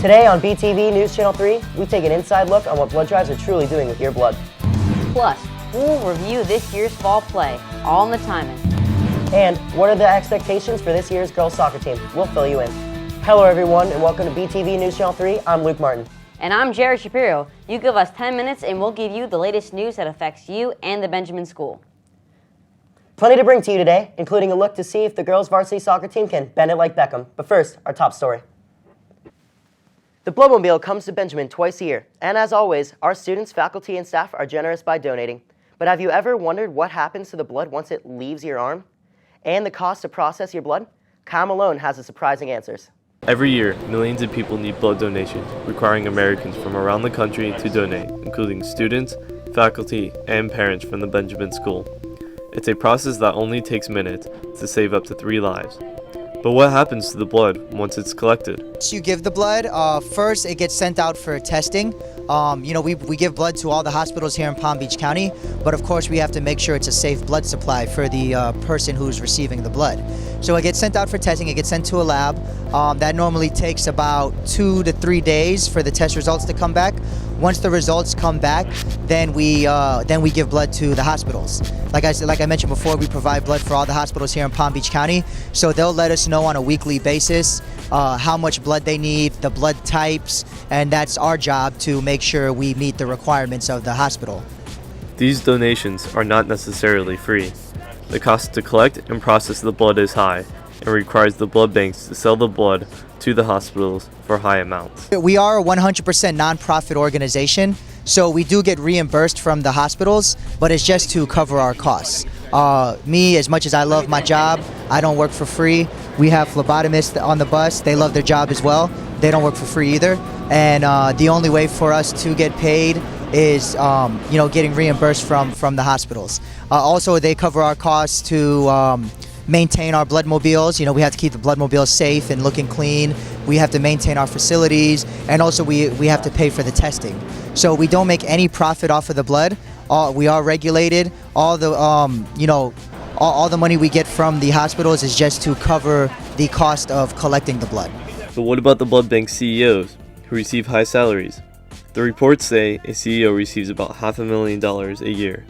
Today on BTV News Channel 3, we take an inside look on what blood drives are truly doing with your blood. Plus, we'll review this year's fall play, all in the timing. And what are the expectations for this year's girls soccer team? We'll fill you in. Hello everyone and welcome to BTV News Channel 3. I'm Luke Martin. And I'm Jared Shapiro. You give us 10 minutes and we'll give you the latest news that affects you and the Benjamin School. Plenty to bring to you today, including a look to see if the girls varsity soccer team can bend it like Beckham. But first, our top story. The Bloodmobile comes to Benjamin twice a year, and as always, our students, faculty, and staff are generous by donating. But have you ever wondered what happens to the blood once it leaves your arm? And the cost to process your blood? Kyle Malone has the surprising answers. Every year, millions of people need blood donations, requiring Americans from around the country to donate, including students, faculty, and parents from the Benjamin School. It's a process that only takes minutes to save up to 3 lives. But what happens to the blood once it's collected? You give the blood, first it gets sent out for testing. We give blood to all the hospitals here in Palm Beach County, but of course we have to make sure it's a safe blood supply for the person who's receiving the blood. So it gets sent out for testing, it gets sent to a lab. That normally takes about 2 to 3 days for the test results to come back. Once the results come back, then we give blood to the hospitals. Like I mentioned before, we provide blood for all the hospitals here in Palm Beach County. So they'll let us know on a weekly basis how much blood they need, the blood types, and that's our job to make sure we meet the requirements of the hospital. These donations are not necessarily free. The cost to collect and process the blood is high and requires the blood banks to sell the blood to the hospitals for high amounts. We are a 100% nonprofit organization, so we do get reimbursed from the hospitals, but it's just to cover our costs. Me, as much as I love my job, I don't work for free. We have phlebotomists on the bus. They love their job as well. They don't work for free either. And the only way for us to get paid is getting reimbursed from the hospitals. Also, they cover our costs to maintain our Bloodmobiles. We have to keep the Bloodmobiles safe and looking clean. We have to maintain our facilities, and also we have to pay for the testing. So we don't make any profit off of the blood. We are regulated. All the all the money we get from the hospitals is just to cover the cost of collecting the blood. But what about the blood bank CEOs who receive high salaries? The reports say a CEO receives about $500,000 a year.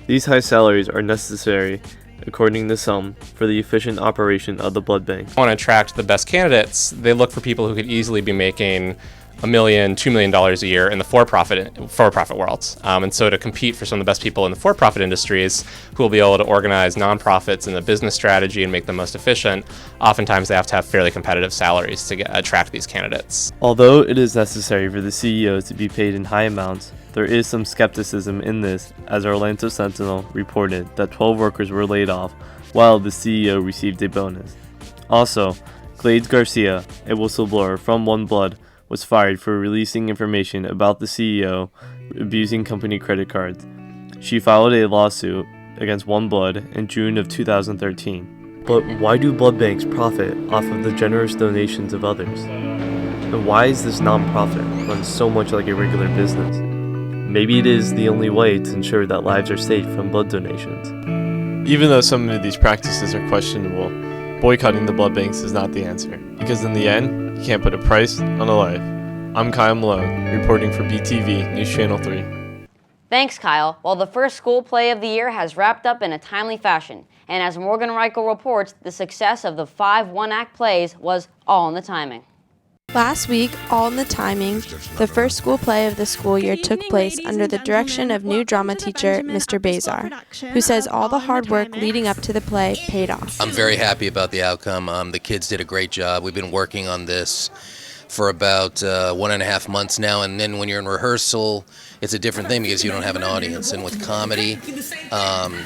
These high salaries are necessary, according to some, for the efficient operation of the blood bank. Want to attract the best candidates, they look for people who could easily be making $1 million, $2 million a year in the for-profit world. And so to compete for some of the best people in the for-profit industries who will be able to organize nonprofits and the business strategy and make them most efficient, oftentimes they have to have fairly competitive salaries to attract these candidates. Although it is necessary for the CEOs to be paid in high amounts, there is some skepticism in this, as Orlando Sentinel reported that 12 workers were laid off while the CEO received a bonus. Also, Glades Garcia, a whistleblower from One Blood, was fired for releasing information about the CEO abusing company credit cards. She filed a lawsuit against One Blood in June of 2013. But why do blood banks profit off of the generous donations of others? And why is this nonprofit run so much like a regular business? Maybe it is the only way to ensure that lives are safe from blood donations. Even though some of these practices are questionable, boycotting the blood banks is not the answer, because in the end, you can't put a price on a life. I'm Kyle Malone, reporting for BTV News Channel 3. Thanks, Kyle. Well, the first school play of the year has wrapped up in a timely fashion. And as Morgan Reichel reports, the success of the 5 one-act plays was all in the timing. Last week, all in the timing, the first school play of the school year took place under the direction of new drama teacher, Mr. Bazar, who says all the hard work leading up to the play paid off. I'm very happy about the outcome. The kids did a great job. We've been working on this for about 1.5 months now, and then when you're in rehearsal, it's a different thing because you don't have an audience. And with comedy,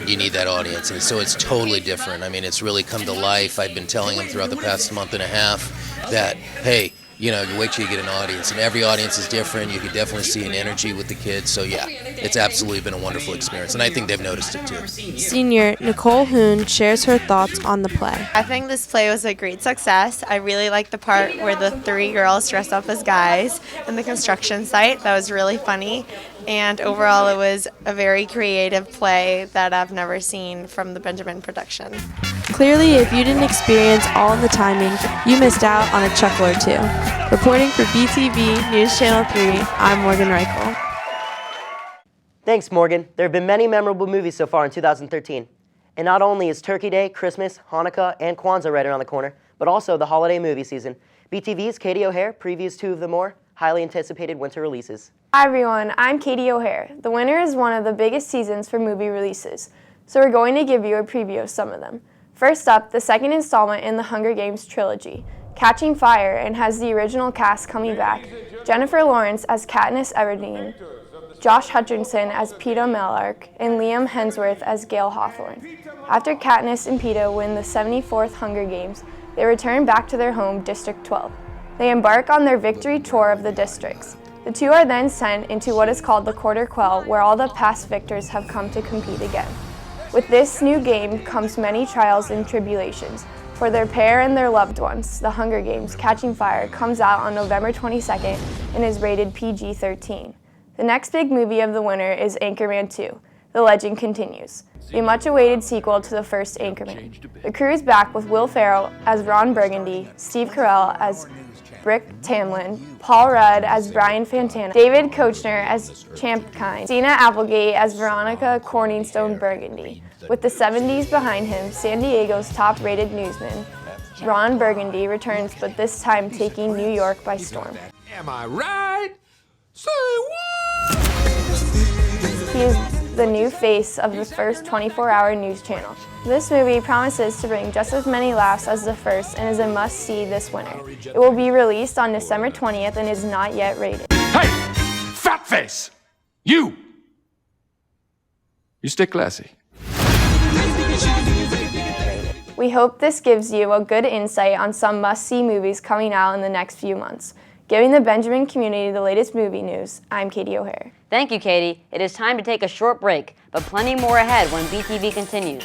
you need that audience, and so it's totally different. I mean, it's really come to life. I've been telling them throughout the past month and a half that, hey, you wait till you get an audience, and every audience is different. You can definitely see an energy with the kids. So yeah, it's absolutely been a wonderful experience, and I think they've noticed it too. Senior Nicole Hoon shares her thoughts on the play. I think this play was a great success. I really liked the part where the 3 girls dressed up as guys in the construction site. That was really funny. And overall, it was a very creative play that I've never seen from the Benjamin production. Clearly, if you didn't experience All in the Timing, you missed out on a chuckle or two. Reporting for BTV News Channel 3, I'm Morgan Reichel. Thanks, Morgan. There have been many memorable movies so far in 2013. And not only is Turkey Day, Christmas, Hanukkah, and Kwanzaa right around the corner, but also the holiday movie season. BTV's Katie O'Hare previews two of the more highly anticipated winter releases. Hi everyone, I'm Katie O'Hare. The winter is one of the biggest seasons for movie releases, so we're going to give you a preview of some of them. First up, the second installment in the Hunger Games trilogy, Catching Fire, and has the original cast coming back. Jennifer Lawrence as Katniss Everdeen, Josh Hutcherson as Peeta Mellark, and Liam Hemsworth as Gale Hawthorne. After Katniss and Peeta win the 74th Hunger Games, they return back to their home, District 12. They embark on their victory tour of the districts. The two are then sent into what is called the Quarter Quell, where all the past victors have come to compete again. With this new game comes many trials and tribulations. For their pair and their loved ones, The Hunger Games Catching Fire comes out on November 22nd and is rated PG-13. The next big movie of the winter is Anchorman 2. The Legend Continues, a much-awaited sequel to the first Anchorman. The crew is back with Will Ferrell as Ron Burgundy, Steve Carell as Brick Tamlin, Paul Rudd as Brian Fantana, David Koechner as Champkine, Dina Applegate as Veronica Corningstone Burgundy. With the 70s behind him, San Diego's top-rated newsman, Ron Burgundy, returns, but this time taking New York by storm. Am I right? Say what? He is the new face of the first 24-hour news channel. This movie promises to bring just as many laughs as the first and is a must-see this winter. It will be released on December 20th and is not yet rated. Hey, fat face! You stay classy. We hope this gives you a good insight on some must-see movies coming out in the next few months. Giving the Benjamin community the latest movie news, I'm Katie O'Hare. Thank you, Katie. It is time to take a short break, but plenty more ahead when BTV continues.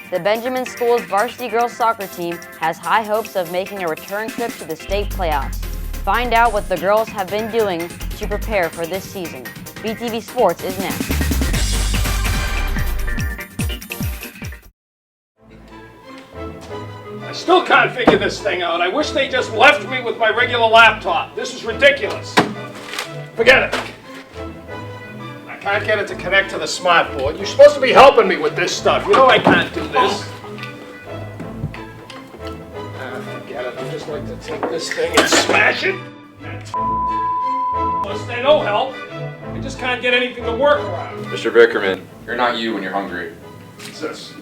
The Benjamin School's varsity girls soccer team has high hopes of making a return trip to the state playoffs. Find out what the girls have been doing to prepare for this season. BTV Sports is next. I still can't figure this thing out. I wish they just left me with my regular laptop. This is ridiculous. Forget it. I can't get it to connect to the smart board. You're supposed to be helping me with this stuff. You know I can't do this. Forget it. I'd just like to take this thing and smash it. Plus, they no help. I just can't get anything to work around. Mr. Vickerman, you're not you when you're hungry. What's this?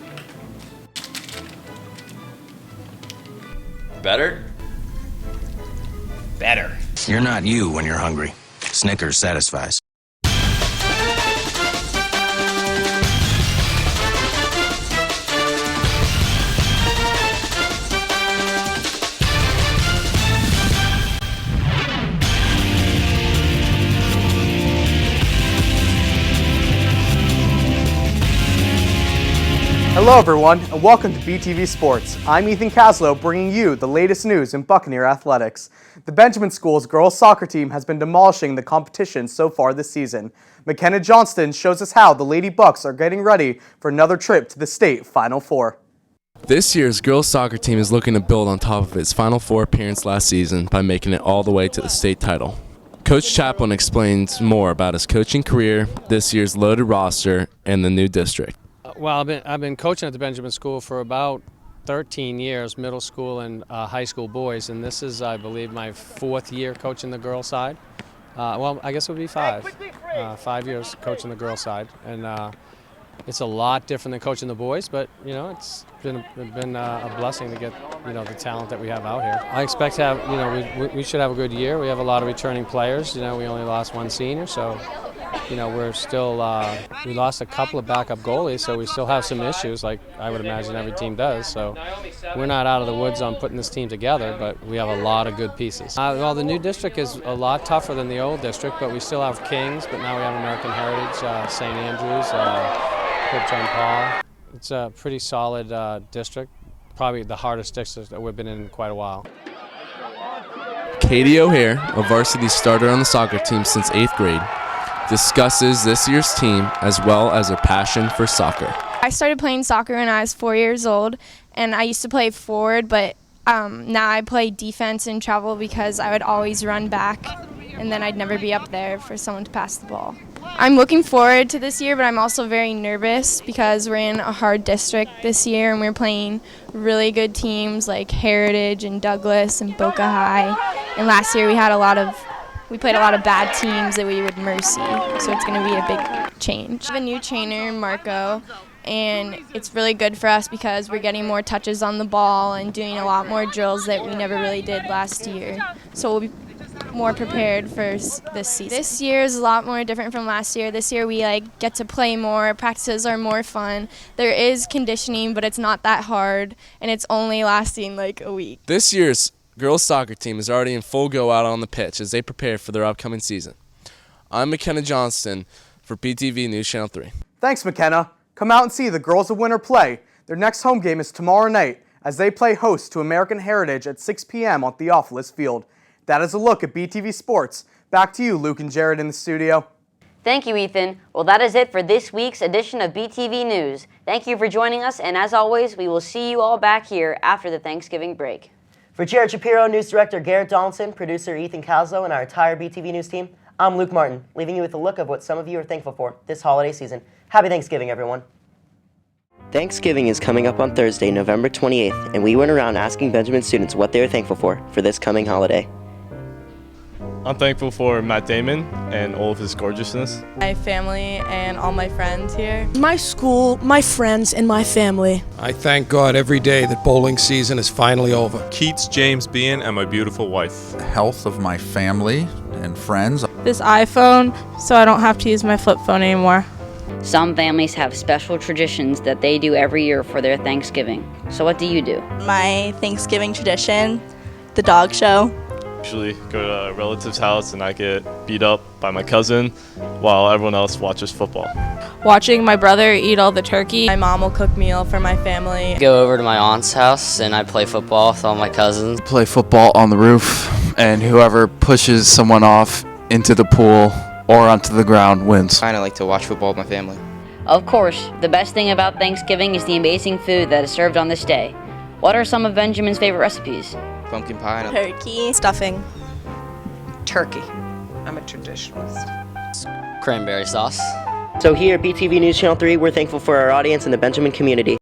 Better? Better. You're not you when you're hungry. Snickers satisfies. Hello everyone, and welcome to BTV Sports. I'm Ethan Caslow, bringing you the latest news in Buccaneer athletics. The Benjamin School's girls soccer team has been demolishing the competition so far this season. McKenna Johnston shows us how the Lady Bucks are getting ready for another trip to the state Final Four. This year's girls soccer team is looking to build on top of its Final Four appearance last season by making it all the way to the state title. Coach Chaplin explains more about his coaching career, this year's loaded roster, and the new district. Well, I've been coaching at the Benjamin School for about 13 years, middle school and high school boys, and this is, I believe, my 4th year coaching the girls side. Well, I guess it would be 5. 5 years coaching the girls side, and it's a lot different than coaching the boys, but you know, it's been a blessing to get the talent that we have out here. I expect to have we should have a good year. We have a lot of returning players. We only lost 1 senior, so. We're still, we lost a couple of backup goalies, so we still have some issues like I would imagine every team does. So we're not out of the woods on putting this team together, but we have a lot of good pieces. Well, the new district is a lot tougher than the old district, but we still have Kings, but now we have American Heritage, St. Andrews, Pope John Paul. It's a pretty solid district, probably the hardest district that we've been in quite a while. Katie O'Hare, a varsity starter on the soccer team since 8th grade, discusses this year's team as well as her passion for soccer. I started playing soccer when I was 4 years old, and I used to play forward, but now I play defense and travel because I would always run back, and then I'd never be up there for someone to pass the ball. I'm looking forward to this year, but I'm also very nervous because we're in a hard district this year, and we're playing really good teams like Heritage and Douglas and Boca High. And last year we played a lot of bad teams that we would mercy, so it's going to be a big change. We have a new trainer, Marco, and it's really good for us because we're getting more touches on the ball and doing a lot more drills that we never really did last year. So we'll be more prepared for this season. This year is a lot more different from last year. This year we get to play more. Practices are more fun. There is conditioning, but it's not that hard, and it's only lasting a week. This year's girls soccer team is already in full go out on the pitch as they prepare for their upcoming season. I'm McKenna Johnston for BTV News Channel 3. Thanks, McKenna. Come out and see the girls of Winter play. Their next home game is tomorrow night as they play host to American Heritage at 6 p.m. on Theophilus Field. That is a look at BTV Sports. Back to you, Luke and Jared in the studio. Thank you, Ethan. Well, that is it for this week's edition of BTV News. Thank you for joining us, and as always, we will see you all back here after the Thanksgiving break. For Jared Shapiro, News Director Garrett Donaldson, producer Ethan Caslow, and our entire BTV News team, I'm Luke Martin, leaving you with a look of what some of you are thankful for this holiday season. Happy Thanksgiving, everyone. Thanksgiving is coming up on Thursday, November 28th, and we went around asking Benjamin students what they are thankful for this coming holiday. I'm thankful for Matt Damon and all of his gorgeousness. My family and all my friends here. My school, my friends, and my family. I thank God every day that bowling season is finally over. Keats, James Bean, and my beautiful wife. The health of my family and friends. This iPhone, so I don't have to use my flip phone anymore. Some families have special traditions that they do every year for their Thanksgiving. So what do you do? My Thanksgiving tradition, the dog show. Usually go to a relative's house and I get beat up by my cousin while everyone else watches football. Watching my brother eat all the turkey. My mom will cook meal for my family. Go over to my aunt's house and I play football with all my cousins. Play football on the roof, and whoever pushes someone off into the pool or onto the ground wins. I like to watch football with my family. Of course, the best thing about Thanksgiving is the amazing food that is served on this day. What are some of Benjamin's favorite recipes? Pumpkin pie. Turkey. Stuffing. Turkey. I'm a traditionalist. Cranberry sauce. So here at BTV News Channel 3, we're thankful for our audience and the Benjamin community.